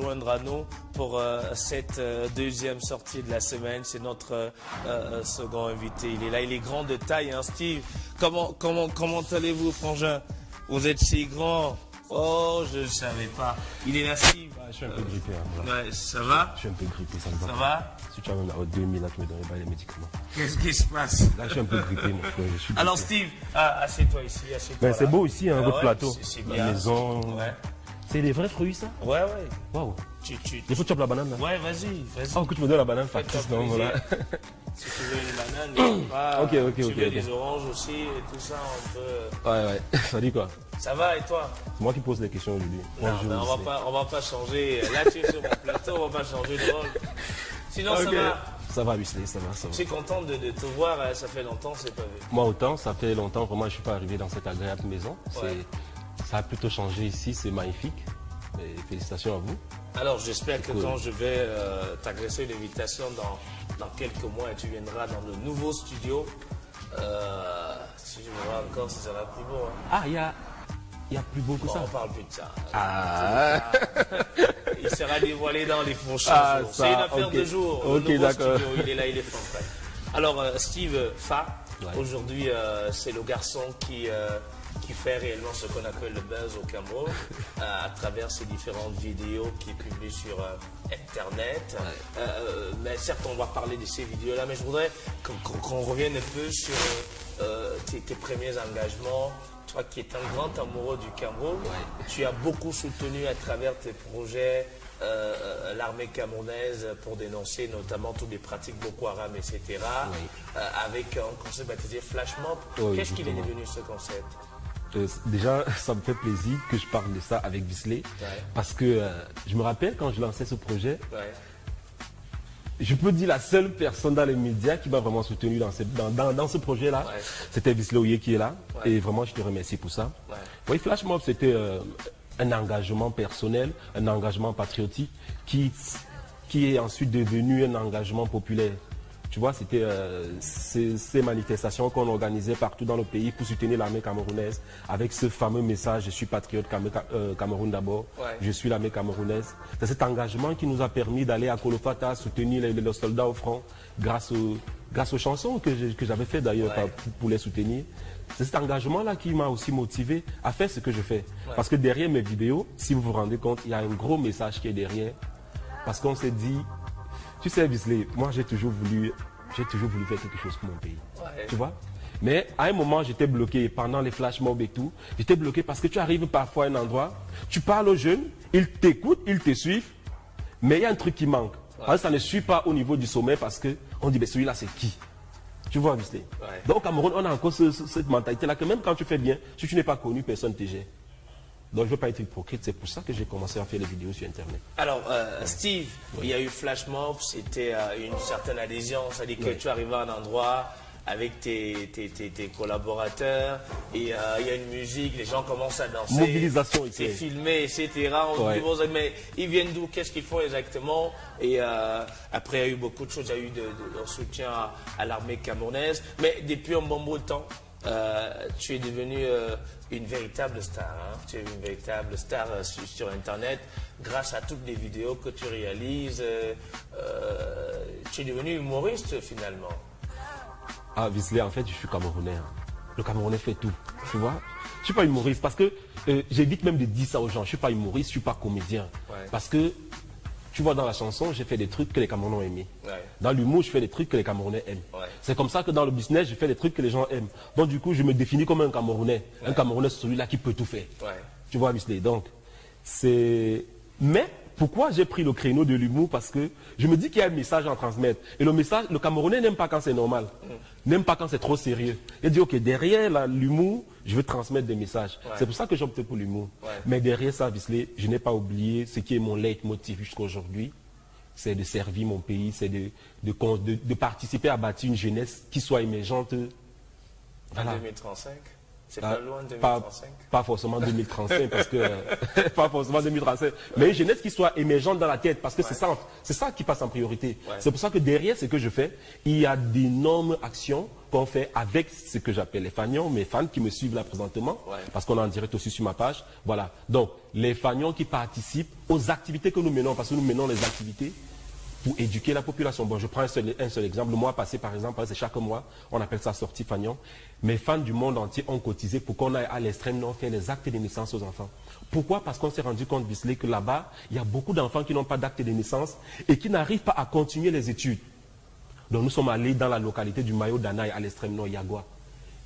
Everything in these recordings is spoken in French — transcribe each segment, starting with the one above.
joindre à nous pour cette deuxième sortie de la semaine. C'est notre second invité. Il est là, il est grand de taille, hein, Steve. Comment allez-vous, frangin? Vous êtes si grand. Oh, je ne savais pas. Il est là, Steve. Je suis un peu grippé. Hein, ouais, ça va? Je suis un peu grippé, ça me va. Ça va? Si tu as même la haute 2000, là, tu me donnerais pas les médicaments. Qu'est-ce qui se passe? Là, je suis un peu grippé, mon frère. Alors, Steve, assieds-toi ici, assieds-toi. Ben, c'est beau ici, hein, votre plateau. C'est la bien. maison. Ouais. C'est des vrais fruits, ça? Ouais. Waouh. Il faut que tu chopes la banane, là? Ouais, vas-y. Oh, que tu me donnes la banane Fais-toi factice, non, voilà. Si tu veux une banane, pas. Ok. Tu veux des oranges aussi et tout ça, on peut. Ouais. Ça dit quoi? Ça va et toi? C'est moi qui pose les questions aujourd'hui. Non, mais on va pas changer. Là, tu es sur mon plateau, on va pas changer de rôle. Sinon, ça va? Ça va, Bisley, ça va. Je suis content de te voir, ça fait longtemps, c'est pas vu. Moi, autant, ça fait longtemps, vraiment, je suis pas arrivé dans cette agréable maison. Ouais. Ça a plutôt changé ici, c'est magnifique. Et félicitations à vous. Alors, j'espère que quand je vais t'agresser une invitation dans quelques mois et tu viendras dans le nouveau studio, si je me vois encore, ça sera plus beau. Hein. Ah, il y a plus beau que ça. On parle plus de ça. Ah. Il sera dévoilé dans les prochains jours. C'est une affaire de jour. Ok, le nouveau d'accord. studio, il est là, il est fin. Alors, Steve Fa, ouais. Aujourd'hui, c'est le garçon qui fait réellement ce qu'on appelle le buzz au Cameroun à travers ses différentes vidéos qu'il publie sur Internet. Ouais. Mais certes, on va parler de ces vidéos-là, mais je voudrais qu'on revienne un peu sur tes premiers engagements. Toi qui es un grand amoureux du Cameroun, ouais. Tu as beaucoup soutenu à travers tes projets l'armée camerounaise pour dénoncer notamment toutes les pratiques Boko Haram, etc. Oui. Avec un concept baptisé Flash Mob. Oui, qu'est-ce qu'il est devenu ce concept? Déjà, ça me fait plaisir que je parle de ça avec Bisley, ouais. Parce que je me rappelle quand je lançais ce projet, ouais. Je peux dire la seule personne dans les médias qui m'a vraiment soutenu dans ce projet-là, ouais. C'était Bisley Oye qui est là, ouais. Et vraiment je te remercie pour ça. Ouais. Oui, Flash Mob, c'était un engagement personnel, un engagement patriotique qui est ensuite devenu un engagement populaire. Tu vois, c'était ces manifestations qu'on organisait partout dans le pays pour soutenir l'armée camerounaise avec ce fameux message « Je suis patriote, Cameroun d'abord, ouais. Je suis l'armée camerounaise ». C'est cet engagement qui nous a permis d'aller à Kolofata soutenir les soldats au front grâce aux chansons que j'avais fait d'ailleurs, ouais. pour les soutenir. C'est cet engagement-là qui m'a aussi motivé à faire ce que je fais. Ouais. Parce que derrière mes vidéos, si vous vous rendez compte, il y a un gros message qui est derrière. Parce qu'on s'est dit... Tu sais, Bisley, moi j'ai toujours voulu faire quelque chose pour mon pays. Ouais. Tu vois? Mais à un moment, j'étais bloqué pendant les flash mobs et tout. J'étais bloqué parce que tu arrives parfois à un endroit, tu parles aux jeunes, ils t'écoutent, ils te suivent, mais il y a un truc qui manque. Ouais. Alors, ça ne suit pas au niveau du sommet parce qu'on dit, celui-là c'est qui? Tu vois, Bisley? Ouais. Donc au Cameroun, on a encore cette mentalité-là que même quand tu fais bien, si tu n'es pas connu, personne ne te gère. Donc je ne veux pas être hypocrite, c'est pour ça que j'ai commencé à faire des vidéos sur Internet. Alors Steve, il y a eu Flash Mob, c'était une certaine adhésion, c'est-à-dire que tu arrives à un endroit avec tes collaborateurs et il y a une musique, les gens commencent à danser. Mobilisation, c'est filmé, etc. On dit, mais ils viennent d'où, qu'est-ce qu'ils font exactement? Et après il y a eu beaucoup de choses, il y a eu un soutien à l'armée camerounaise, mais depuis un bon bout de temps, tu es devenu une véritable star. Hein? Tu es une véritable star sur Internet grâce à toutes les vidéos que tu réalises. Tu es devenu humoriste finalement. Ah, Bisley, en fait, je suis Camerounais. Hein. Le Camerounais fait tout. Tu vois? Je ne suis pas humoriste parce que j'évite même de dire ça aux gens. Je ne suis pas humoriste, je ne suis pas comédien. Ouais. Parce que tu vois, dans la chanson, j'ai fait des trucs que les Camerounais ont aimés. Ouais. Dans l'humour, je fais des trucs que les Camerounais aiment. Ouais. C'est comme ça que dans le business, je fais des trucs que les gens aiment. Donc du coup, je me définis comme un Camerounais. Ouais. Un Camerounais, c'est celui-là qui peut tout faire. Ouais. Tu vois, Bisley. Donc, c'est... Mais pourquoi j'ai pris le créneau de l'humour? Parce que je me dis qu'il y a un message à transmettre. Et le message, le Camerounais n'aime pas quand c'est normal. N'aime pas quand c'est trop sérieux. Il dit, ok, derrière l'humour, je veux transmettre des messages. Ouais. C'est pour ça que j'ai opté pour l'humour. Ouais. Mais derrière ça, Bisley, je n'ai pas oublié ce qui est mon leitmotiv jusqu'à aujourd'hui. C'est de servir mon pays, c'est de participer à bâtir une jeunesse qui soit émergente. Voilà. En 2035? C'est pas loin de 2035. Pas forcément 2035, parce que pas forcément 2035, mais une jeunesse qui soit émergente dans la tête, parce que c'est ça qui passe en priorité. C'est pour ça que derrière ce que je fais, il y a d'énormes actions qu'on fait avec ce que j'appelle les fanions, mes fans qui me suivent là présentement, parce qu'on est en direct aussi sur ma page. Voilà. Donc, les fanions qui participent aux activités que nous menons, parce que nous menons les activités pour éduquer la population. Bon, je prends un seul exemple. Le mois passé, par exemple, c'est chaque mois, on appelle ça sortie fanion. Mes fans du monde entier ont cotisé pour qu'on aille à l'extrême nord faire les actes de naissance aux enfants. Pourquoi? Parce qu'on s'est rendu compte, Bisley, que là-bas, il y a beaucoup d'enfants qui n'ont pas d'acte de naissance et qui n'arrivent pas à continuer les études. Donc nous sommes allés dans la localité du Mayo d'Anaï, à l'extrême nord, Yagua.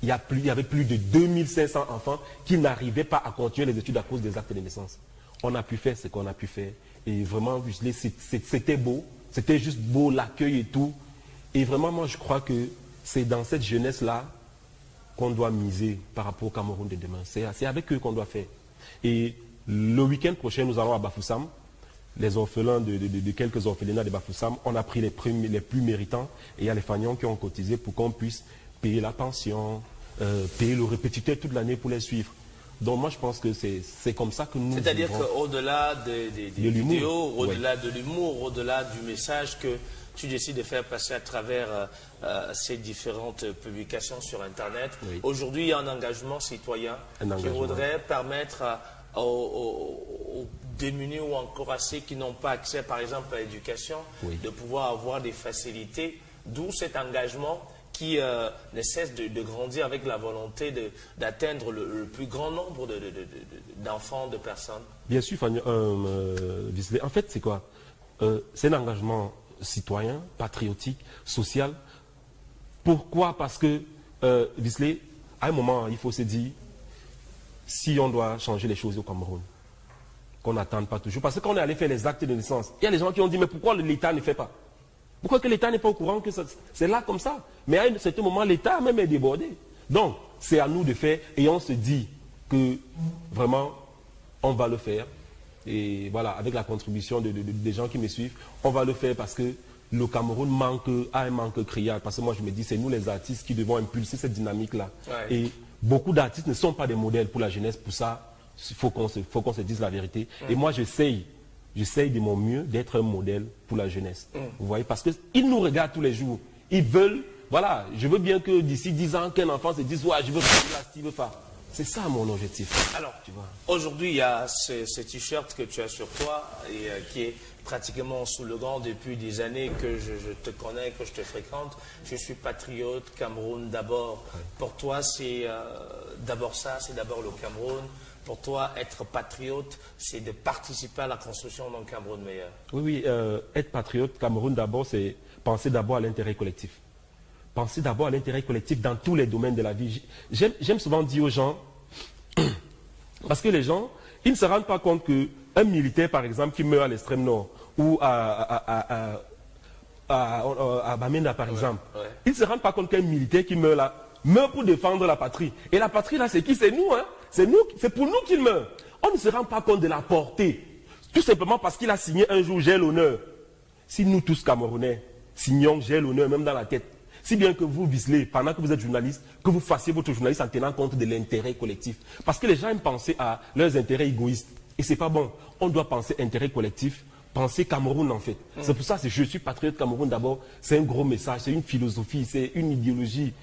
Il y avait plus de 2500 enfants qui n'arrivaient pas à continuer les études à cause des actes de naissance. On a pu faire ce qu'on a pu faire. Et vraiment, Bisley, c'était beau. C'était juste beau, l'accueil et tout. Et vraiment, moi, je crois que c'est dans cette jeunesse-là qu'on doit miser par rapport au Cameroun de demain. C'est avec eux qu'on doit faire. Et le week-end prochain, nous allons à Bafoussam, les orphelins de quelques orphelinats de Bafoussam. On a pris les plus méritants et il y a les fanions qui ont cotisé pour qu'on puisse payer la pension, payer le répétiteur toute l'année pour les suivre. Donc moi je pense que c'est comme ça que nous... C'est-à-dire qu'au-delà des vidéos, au-delà de l'humour, au-delà du message que tu décides de faire passer à travers ces différentes publications sur Internet, aujourd'hui il y a un engagement citoyen qui voudrait permettre aux démunis ou encore à ceux qui n'ont pas accès par exemple à l'éducation de pouvoir avoir des facilités, d'où cet engagement qui ne cesse de grandir avec la volonté d'atteindre le plus grand nombre d'enfants, de personnes. Bien sûr, Fanny, en fait, c'est quoi? C'est un engagement citoyen, patriotique, social. Pourquoi? Parce que, Bisley, à un moment, il faut se dire, si on doit changer les choses au Cameroun, qu'on n'attende pas toujours. Parce que quand on est allé faire les actes de naissance, il y a des gens qui ont dit, mais pourquoi l'État ne fait pas? Pourquoi que l'État n'est pas au courant que c'est là comme ça? Mais à un certain moment, l'État même est débordé. Donc, c'est à nous de faire et on se dit que vraiment, on va le faire. Et voilà, avec la contribution des gens qui me suivent, on va le faire parce que le Cameroun a un manque criard. Parce que moi, je me dis, c'est nous les artistes qui devons impulser cette dynamique-là. Et beaucoup d'artistes ne sont pas des modèles pour la jeunesse. Pour ça, il faut qu'on se dise la vérité. Et moi, j'essaye de mon mieux d'être un modèle pour la jeunesse. Vous voyez, parce qu'ils nous regardent tous les jours. Ils veulent, voilà, je veux bien que d'ici 10 ans, qu'un enfant se dise, ouais, je veux faire la Steve Fa. C'est ça mon objectif. Alors, aujourd'hui, il y a ce t-shirt que tu as sur toi et qui est pratiquement sous le gant depuis des années que je te connais, que je te fréquente. Je suis patriote, Cameroun d'abord. Pour toi, c'est d'abord ça, c'est d'abord le Cameroun. Pour toi, être patriote, c'est de participer à la construction d'un Cameroun meilleur. Oui, être patriote, Cameroun d'abord, c'est penser d'abord à l'intérêt collectif. Penser d'abord à l'intérêt collectif dans tous les domaines de la vie. J'aime souvent dire aux gens, parce que les gens, ils ne se rendent pas compte qu'un militaire, par exemple, qui meurt à l'extrême nord, ou à Bamenda, par exemple, ils ne se rendent pas compte qu'un militaire qui meurt là, meurt pour défendre la patrie. Et la patrie, là, c'est qui? C'est nous, hein? C'est pour nous qu'il meurt. On ne se rend pas compte de la portée. Tout simplement parce qu'il a signé un jour, j'ai l'honneur. Si nous tous Camerounais signons, j'ai l'honneur, même dans la tête, si bien que vous, Bisley, pendant que vous êtes journaliste, que vous fassiez votre journaliste en tenant compte de l'intérêt collectif. Parce que les gens aiment penser à leurs intérêts égoïstes. Et c'est pas bon. On doit penser intérêt collectif, penser Cameroun en fait. C'est pour ça que je suis patriote Cameroun d'abord. C'est un gros message, c'est une philosophie, c'est une idéologie.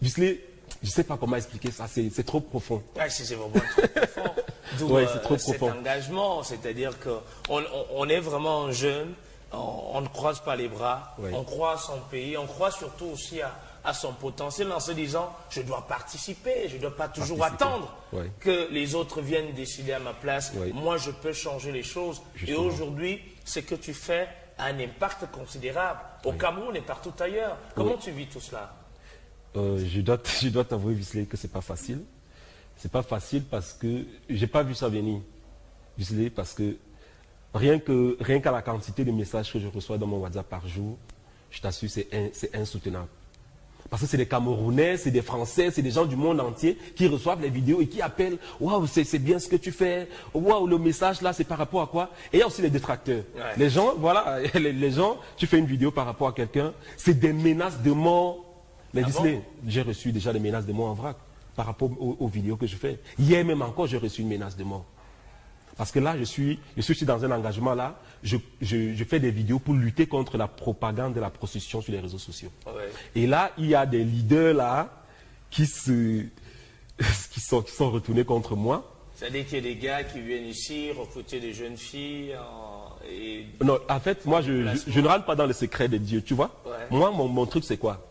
Bisley, je ne sais pas comment expliquer ça, c'est trop profond. C'est vraiment trop profond. D'où cet engagement, c'est-à-dire qu'on est vraiment jeune, on ne croise pas les bras, on croit à son pays, on croit surtout aussi à son potentiel en se disant je dois participer, je ne dois pas toujours attendre que les autres viennent décider à ma place. Moi, je peux changer les choses. Justement. Et aujourd'hui, ce que tu fais a un impact considérable au Cameroun et partout ailleurs. Comment tu vis tout cela? Je dois t'avouer, Bisley, que c'est pas facile. C'est pas facile parce que j'ai pas vu ça venir. Bisley, parce que rien qu'à la quantité de messages que je reçois dans mon WhatsApp par jour, je t'assure, c'est insoutenable. Parce que c'est des Camerounais, c'est des Français, c'est des gens du monde entier qui reçoivent les vidéos et qui appellent « Waouh, c'est bien ce que tu fais. Waouh, le message là, c'est par rapport à quoi ?» Et il y a aussi les détracteurs. Les gens, voilà, les gens, tu fais une vidéo par rapport à quelqu'un, c'est des menaces de mort. Mais Bisley, j'ai reçu déjà des menaces de mort en vrac. par rapport aux vidéos que je fais. Hier même encore, j'ai reçu une menace de mort. Parce que là, je suis dans un engagement là, je fais des vidéos pour lutter contre la propagande de la prostitution sur les réseaux sociaux. Ouais. Et là, il y a des leaders là qui sont retournés contre moi. C'est-à-dire qu'il y a des gars qui viennent ici recruter des jeunes filles Non, en fait, moi, je ne rentre pas dans le secret de Dieu, tu vois. Ouais. Moi, mon truc, c'est quoi?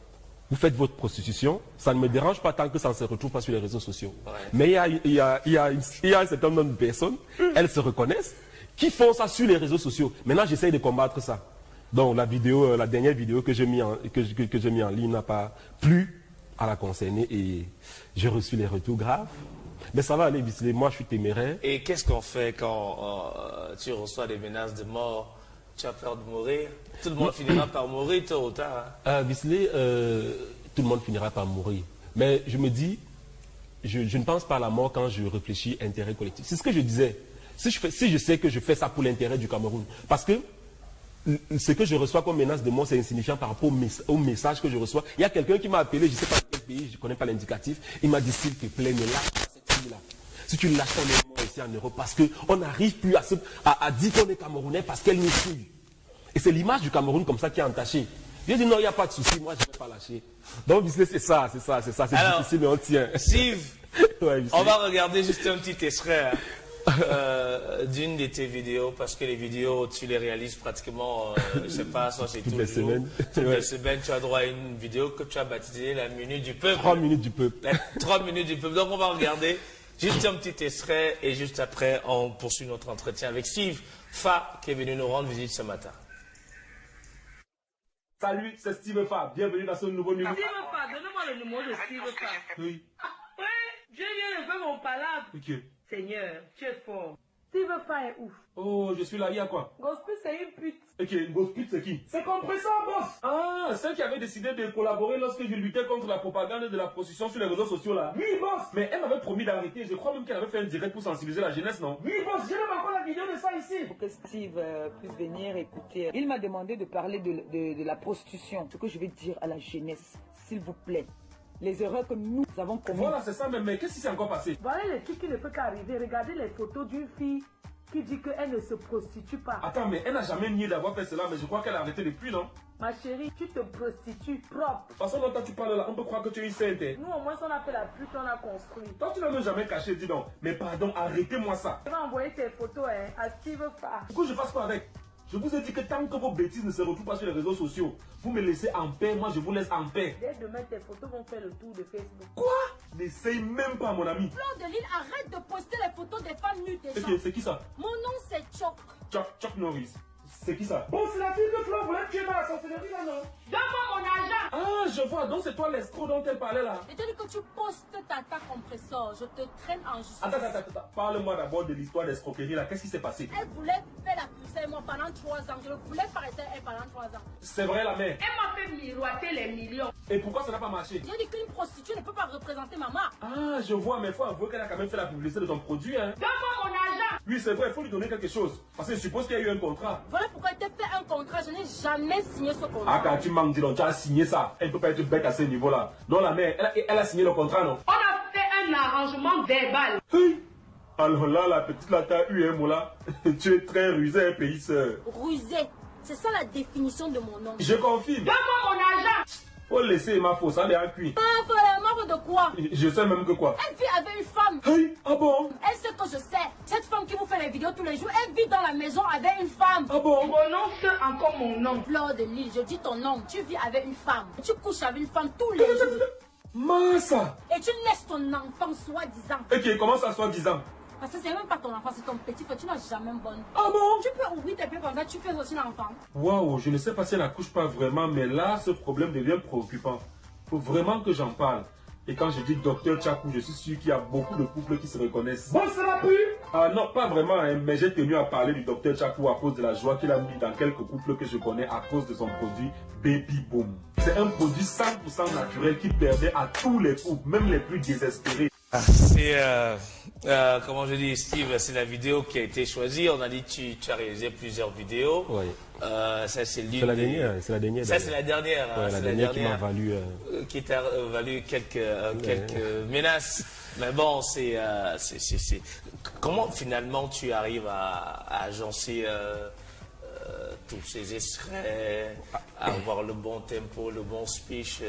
Vous faites votre prostitution, ça ne me dérange pas tant que ça ne se retrouve pas sur les réseaux sociaux. Ouais. Mais il y a un certain nombre de personnes, elles se reconnaissent, qui font ça sur les réseaux sociaux. Maintenant, j'essaye de combattre ça. Donc, la dernière vidéo que j'ai mis en ligne n'a pas plu à la concernée et j'ai reçu les retours graves. Mais ça va aller, Bisley. Moi, je suis téméraire. Et qu'est-ce qu'on fait quand tu reçois des menaces de mort? Tu as peur de mourir? Tout le monde finira par mourir tôt ou tard. Bisley, tout le monde finira par mourir. Mais je me dis, je ne pense pas à la mort quand je réfléchis à intérêt collectif. C'est ce que je disais. Si je sais que je fais ça pour l'intérêt du Cameroun, parce que ce que je reçois comme menace de mort, c'est insignifiant par rapport au message que je reçois. Il y a quelqu'un qui m'a appelé, je ne sais pas quel pays, je ne connais pas l'indicatif. Il m'a dit, s'il te plaît, ne lâche pas cette fille-là. Si tu lâches, on est mort ici en Europe, parce qu'on n'arrive plus à dire qu'on est Camerounais parce qu'elle nous suit. Et c'est l'image du Cameroun comme ça qui est entachée. J'ai dit non, il n'y a pas de souci, moi je ne vais pas lâcher. Donc c'est ça, c'est difficile, mais on tient. Steve, ouais, on va regarder juste un petit extrait d'une de tes vidéos, parce que les vidéos, tu les réalises pratiquement, je ne sais pas, soit c'est tous les semaines. Toutes les semaines, tu as droit à une vidéo que tu as baptisée la Minute du Peuple. 3 minutes du peuple. 3 minutes du peuple. Donc on va regarder juste un petit extrait et juste après, on poursuit notre entretien avec Steve Fa, qui est venu nous rendre visite ce matin. Salut, c'est Steve Fa. Bienvenue dans ce nouveau numéro. Steve Fa, donnez-moi le numéro de Steve Fa. Oui. Oui, je viens de faire mon palabre. Ok. Seigneur, tu es fort. Steve Fa est ouf. Oh, je suis là, il y a quoi? Gospel, c'est une pute. Ok, Gospel, c'est qui? C'est Compressor, boss. Ah, celle qui avait décidé de collaborer lorsque je luttais contre la propagande de la prostitution sur les réseaux sociaux, là. Oui, boss. Mais elle m'avait promis d'arrêter. Je crois même qu'elle avait fait un direct pour sensibiliser la jeunesse, non? Oui, boss, j'ai même encore la vidéo de ça ici. Pour que Steve puisse venir écouter. Il m'a demandé de parler de la prostitution. Ce que je vais dire à la jeunesse, s'il vous plaît. Les erreurs que nous avons commises. Voilà, c'est ça, mais qu'est-ce qui s'est encore passé? Voilà les trucs qui ne peuvent qu'arriver. Regardez les photos d'une fille qui dit qu'elle ne se prostitue pas. Attends, mais elle n'a jamais nié d'avoir fait cela, mais je crois qu'elle a arrêté depuis, non? Ma chérie, tu te prostitues propre. De toute façon, quand tu parles là, on peut croire que tu es une sainte. Nous, au moins, on a fait la pute, on a construit. Toi, tu n'as même jamais caché, dis donc. Mais pardon, arrêtez-moi ça. Je vais envoyer tes photos à Steve Fa. Du coup, je fasse quoi avec? Je vous ai dit que tant que vos bêtises ne se retrouvent pas sur les réseaux sociaux, vous me laissez en paix, moi je vous laisse en paix. Dès demain, tes photos vont faire le tour de Facebook. Quoi? N'essaye même pas, mon ami. Fleur de Lille, arrête de poster les photos des femmes nues des gens. Ok, c'est qui ça? Mon nom c'est Choc. Choc Norris. C'est qui ça? Bon, c'est la fille que Fleur voulait tuer dans la sorcellerie là, non? Donne-moi mon argent. Ah, je vois, donc c'est toi l'escroc dont elle parlait là. Je te dis que tu postes ta compresseur, je te traîne en justice. Attends. Parle-moi d'abord de l'histoire d'escroquerie là, qu'est-ce qui s'est passé? Elle voulait faire la poussée avec moi pendant 3 ans, je ne voulais pas rester avec elle pendant 3 ans. C'est vrai la mère? Elle m'a fait miroiter les millions. Et pourquoi ça n'a pas marché? J'ai dit qu'une prostituée ne peut pas représenter ma marque. Ah, je vois, mais il faut avouer qu'elle a quand même fait la publicité de ton produit, hein. Donne-moi mon argent. Oui, c'est vrai, il faut lui donner quelque chose. Parce que je suppose qu'il y a eu un contrat. Voilà pourquoi elle t'a fait un contrat, je n'ai jamais signé ce contrat. Ah, quand tu manques, dis donc, tu as signé ça. Elle ne peut pas être bête à ce niveau-là. Donc la mère, elle a signé le contrat, non? On a fait un arrangement verbal. Hey. Alors là, la petite là, t'as eu un mot là. Tu es très rusé, un pays sœur. Rusé, c'est ça la définition de mon nom. Je confirme. Donne-moi mon argent. Faut laisser ma fausse, ça est cuit. Ah, faut la marque de quoi? Je sais même que quoi. Elle vit avec une femme. Hey, ah bon? Elle sait que je sais. Cette femme qui vous fait les vidéos tous les jours, elle vit dans la maison avec une femme. Ah bon? Mon nom, c'est encore mon nom. Fleur de Lille, je dis ton nom. Tu vis avec une femme. Tu couches avec une femme tous les jours. Massa. Et tu laisses ton enfant soi-disant. Ok, comment ça soit 10 ans? Parce que c'est même pas ton enfant, c'est ton petit frère. Tu n'as jamais bonne. Ah bon? Tu peux ouvrir tes pieds comme ça, tu fais aussi l'enfant. Waouh, je ne sais pas si elle n'accouche pas vraiment, mais là, ce problème devient préoccupant. Faut vraiment que j'en parle. Et quand je dis docteur Tchakou, je suis sûr qu'il y a beaucoup de couples qui se reconnaissent. Bon, c'est la pub? Ah non, pas vraiment, hein, mais j'ai tenu à parler du docteur Tchakou à cause de la joie qu'il a mis dans quelques couples que je connais à cause de son produit Baby Boom. C'est un produit 100% naturel qui permet à tous les couples, même les plus désespérés, C'est, comment je dis, Steve, c'est la vidéo qui a été choisie. On a dit que tu as réalisé plusieurs vidéos. Oui. Ça, c'est l'une C'est la dernière. C'est la dernière. Ça, c'est la dernière. Ouais, c'est la dernière qui m'a valu... qui t'a valu quelques menaces. Mais bon, comment finalement tu arrives à agencer tous ces extraits, à avoir le bon tempo, le bon speech,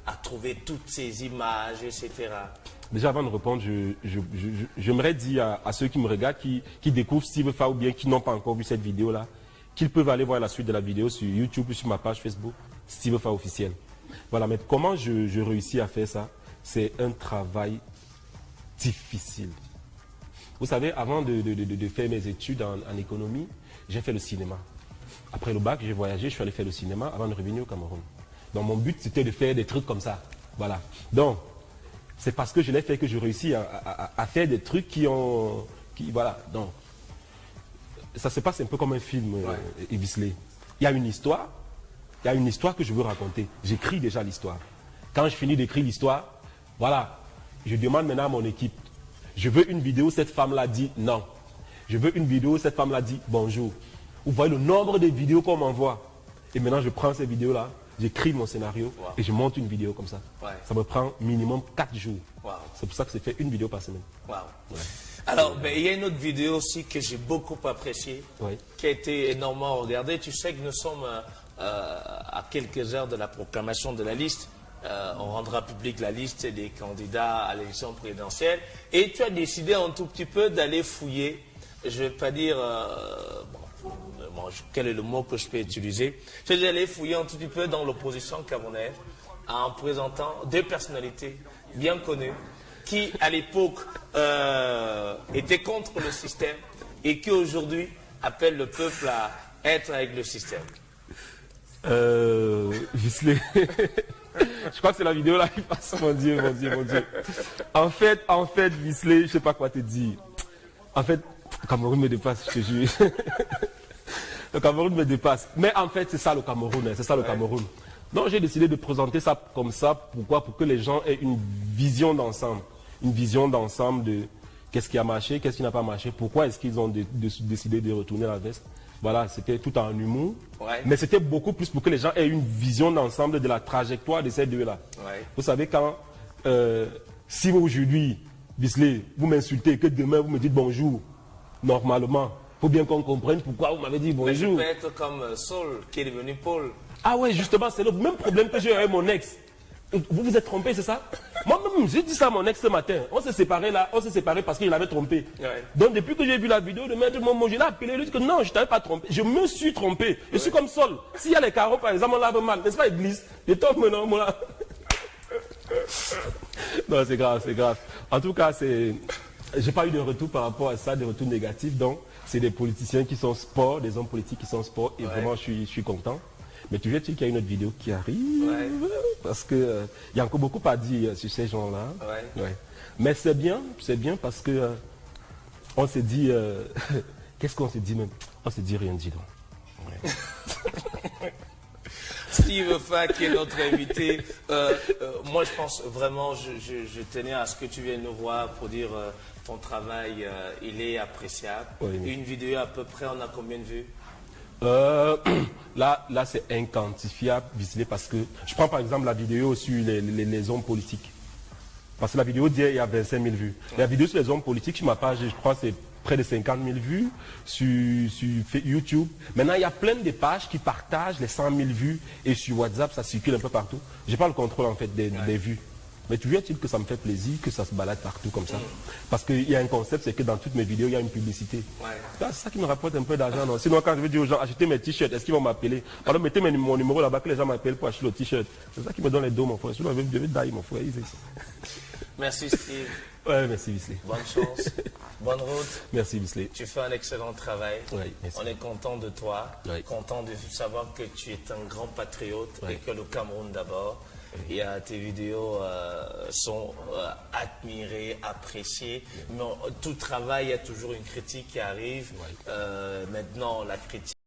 à trouver toutes ces images, etc. Déjà, avant de répondre, j'aimerais dire à ceux qui me regardent, qui découvrent Steve Fa ou bien qui n'ont pas encore vu cette vidéo-là, qu'ils peuvent aller voir la suite de la vidéo sur YouTube ou sur ma page Facebook, Steve Fa officiel. Voilà, mais comment je réussis à faire ça? C'est un travail difficile. Vous savez, avant de faire mes études en économie, j'ai fait le cinéma. Après le bac, j'ai voyagé, je suis allé faire le cinéma avant de revenir au Cameroun. Donc mon but, c'était de faire des trucs comme ça. Voilà. Donc, c'est parce que je l'ai fait que je réussis à faire des trucs voilà. Donc, ça se passe un peu comme un film, Bisley. Il y a une histoire que je veux raconter. J'écris déjà l'histoire. Quand je finis d'écrire l'histoire, voilà, je demande maintenant à mon équipe, je veux une vidéo où cette femme-là dit non. Je veux une vidéo où cette femme-là dit bonjour. Vous voyez le nombre de vidéos qu'on m'envoie. Et maintenant, je prends ces vidéos-là, j'écris mon scénario et je monte une vidéo comme ça. Ouais. Ça me prend minimum 4 jours. Wow. C'est pour ça que c'est fait une vidéo par semaine. Wow. Ouais. Alors, il y a une autre vidéo aussi que j'ai beaucoup appréciée, qui a été énormément regardée. Tu sais que nous sommes à quelques heures de la proclamation de la liste. On rendra publique la liste des candidats à l'élection présidentielle. Et tu as décidé un tout petit peu d'aller fouiller, je ne vais pas dire... quel est le mot que je peux utiliser? Je vais aller fouiller un tout petit peu dans l'opposition camerounaise en présentant deux personnalités bien connues qui, à l'époque, étaient contre le système et qui, aujourd'hui, appellent le peuple à être avec le système. Bisley. Je crois que c'est la vidéo là qui passe. Mon Dieu, mon Dieu, mon Dieu. En fait, Bisley, je ne sais pas quoi te dire. En fait, Cameroun me dépasse, je te jure. Le Cameroun me dépasse. Mais en fait, c'est ça le Cameroun. C'est ça le Cameroun. Donc j'ai décidé de présenter ça comme ça. Pourquoi? Pour que les gens aient une vision d'ensemble. Une vision d'ensemble de qu'est-ce qui a marché, qu'est-ce qui n'a pas marché. Pourquoi est-ce qu'ils ont décidé de retourner la veste. Voilà, c'était tout en humour. Ouais. Mais c'était beaucoup plus pour que les gens aient une vision d'ensemble de la trajectoire de ces deux-là. Ouais. Vous savez, quand si aujourd'hui, Bisley, vous m'insultez et que demain vous me dites bonjour, normalement, il faut bien qu'on comprenne pourquoi vous m'avez dit bonjour. Mais je peux être comme Saul, qui est devenu Paul. Ah ouais, justement, c'est le même problème que j'ai avec mon ex. Vous vous êtes trompé, c'est ça? Moi-même, j'ai dit ça à mon ex ce matin. On s'est séparés là, on s'est séparés parce qu'il avait trompé. Ouais. Donc depuis que j'ai vu la vidéo de Maître Momo, je l'ai appelé, lui dit que non, je ne t'avais pas trompé. Je me suis trompé. Je suis comme Saul. S'il y a les carreaux, par exemple, on lave mal, n'est-ce pas, Église? Je tombe maintenant, moi. Non, c'est grave, c'est grave. En tout cas, j'ai pas eu de retour par rapport à ça, de retour négatif. Donc, c'est des politiciens qui sont sport, des hommes politiques qui sont sport, et vraiment, je suis content. Mais tu sais qu'il y a une autre vidéo qui arrive, parce que y a encore beaucoup à dire sur ces gens-là. Ouais. Ouais. Mais c'est bien parce que on s'est dit, qu'est-ce qu'on s'est dit même? On s'est dit rien dit donc. Ouais. Steve Fa, qui est notre invité, moi je pense vraiment, je tenais à ce que tu viennes nous voir pour dire ton travail, il est appréciable. Oui, oui. Une vidéo à peu près, on a combien de vues? Là c'est inquantifiable, parce que je prends par exemple la vidéo sur les hommes politiques. Parce que la vidéo d'hier, il y a 25 000 vues. La vidéo sur les hommes politiques, sur ma page, je crois que c'est près de 50 000 vues sur YouTube. Maintenant, il y a plein de pages qui partagent les 100 000 vues et sur WhatsApp, ça circule un peu partout. Je n'ai pas le contrôle en fait des vues. Mais tu vois-t-il que ça me fait plaisir que ça se balade partout comme ça? Parce qu'il y a un concept, c'est que dans toutes mes vidéos, il y a une publicité. C'est ça qui me rapporte un peu d'argent. Sinon, quand je veux dire aux gens, achetez mes t-shirts, est-ce qu'ils vont m'appeler? Alors, mettez mon numéro là-bas, que les gens m'appellent pour acheter le t-shirt. C'est ça qui me donne les dos, mon frère. Sinon, je vais dailler, mon frère. Merci, Steve. Ouais, merci, Bisley. Bonne chance. Bonne route. Merci, Bisley. Tu fais un excellent travail. Ouais, on est content de toi. Ouais. Content de savoir que tu es un grand patriote et que le Cameroun d'abord. Et tes vidéos sont admirées, appréciées. Mais tout travail, il y a toujours une critique qui arrive. Maintenant, la critique